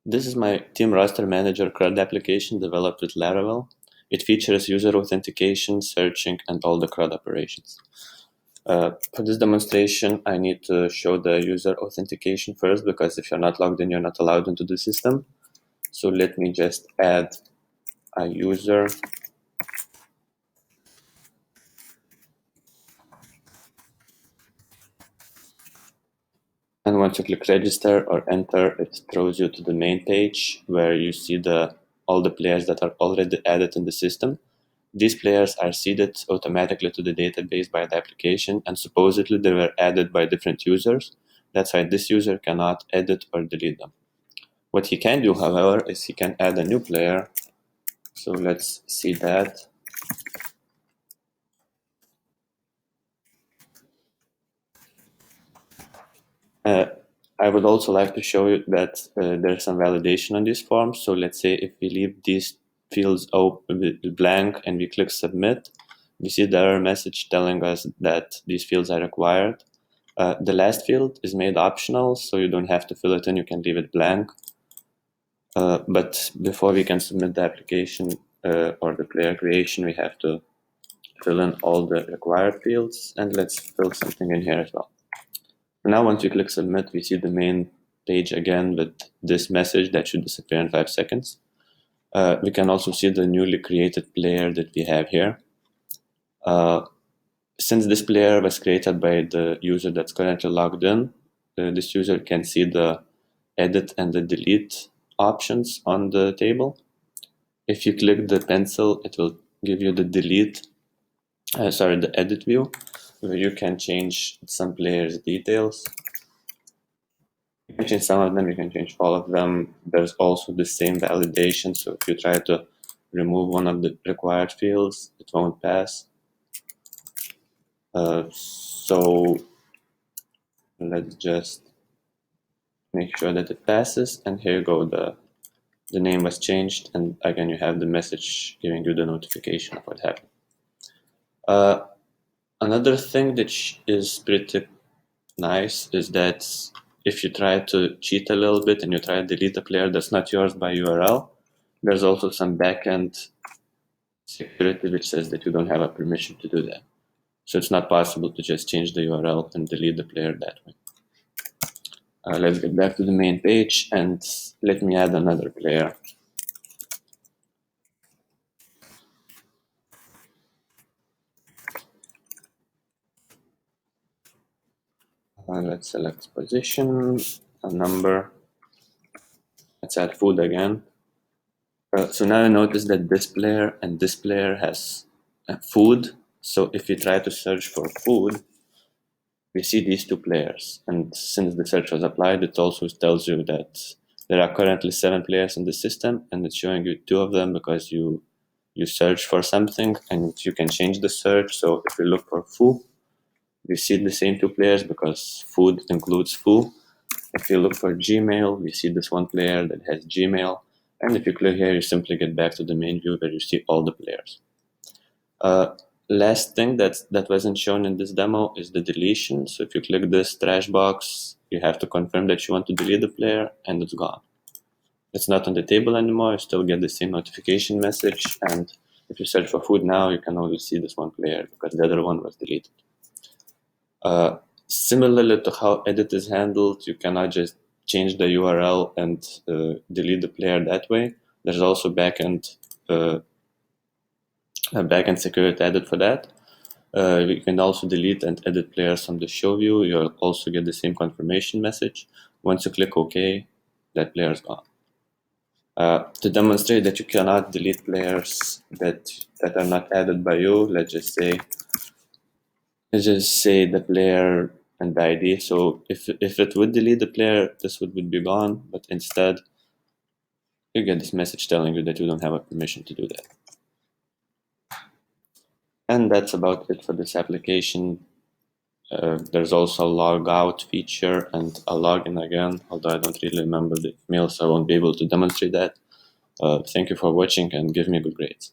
This is my Team Roster Manager Crud application developed with Laravel. It features user authentication, searching, and all the Crud operations. For this demonstration, I need to show the user authentication first, because if you're not logged in, you're not allowed into the system. So let me just add a user. And once you click register or enter, it throws you to the main page where you see all the players that are already added in the system. These players are seeded automatically to the database by the application, and supposedly they were added by different users. That's why this user cannot edit or delete them. What he can do, however, is he can add a new player. So let's see that. I would also like to show you that there's some validation on this form. So let's say if we leave these fields open, blank, and we click submit, we see the error message telling us that these fields are required. The last field is made optional, so you don't have to fill it in, you can leave it blank. But before we can submit the application or the player creation, we have to fill in all the required fields, and let's fill something in here as well. Now, once you click submit, we see the main page again with this message that should disappear in 5 seconds. We can also see the newly created player that we have here. Since this player was created by the user that's currently logged in, this user can see the edit and the delete options on the table. If you click the pencil, it will give you the the edit view, where you can change some players' details. You can change some of them, you can change all of them. There's also the same validation, so if you try to remove one of the required fields, it won't pass. So let's just make sure that it passes, and here you go, the name was changed, and again you have the message giving you the notification of what happened. Another thing that is pretty nice is that if you try to cheat a little bit and you try to delete a player that's not yours by URL, there's also some backend security which says that you don't have a permission to do that. So it's not possible to just change the URL and delete the player that way. Let's get back to the main page, and let me add another player. Let's select position, a number. Let's add food again. So now you notice that this player and this player has food. So if we try to search for food, we see these two players. And since the search was applied, it also tells you that there are currently 7 players in the system, and it's showing you 2 of them because you search for something and you can change the search. So if we look for food, we see the same 2 players because food includes food. If you look for Gmail, we see this one player that has Gmail. And if you click here, you simply get back to the main view where you see all the players. Last thing that wasn't shown in this demo is the deletion. So if you click this trash box, you have to confirm that you want to delete the player, and it's gone. It's not on the table anymore. You still get the same notification message. And if you search for food now, you can only see this one player because the other one was deleted. Similarly to how edit is handled, you cannot just change the URL and delete the player that way. There's also backend security added for that. You can also delete and edit players from the show view. You'll also get the same confirmation message. Once you click OK, that player is gone. To demonstrate that you cannot delete players that are not added by you, let's just say the player and the ID. So if it would delete the player, this would be gone, but instead you get this message telling you that you don't have a permission to do that. And that's about it for this application. There's also a log out feature and a login again, although I don't really remember the email, so I won't be able to demonstrate that. Thank you for watching, and give me good grades.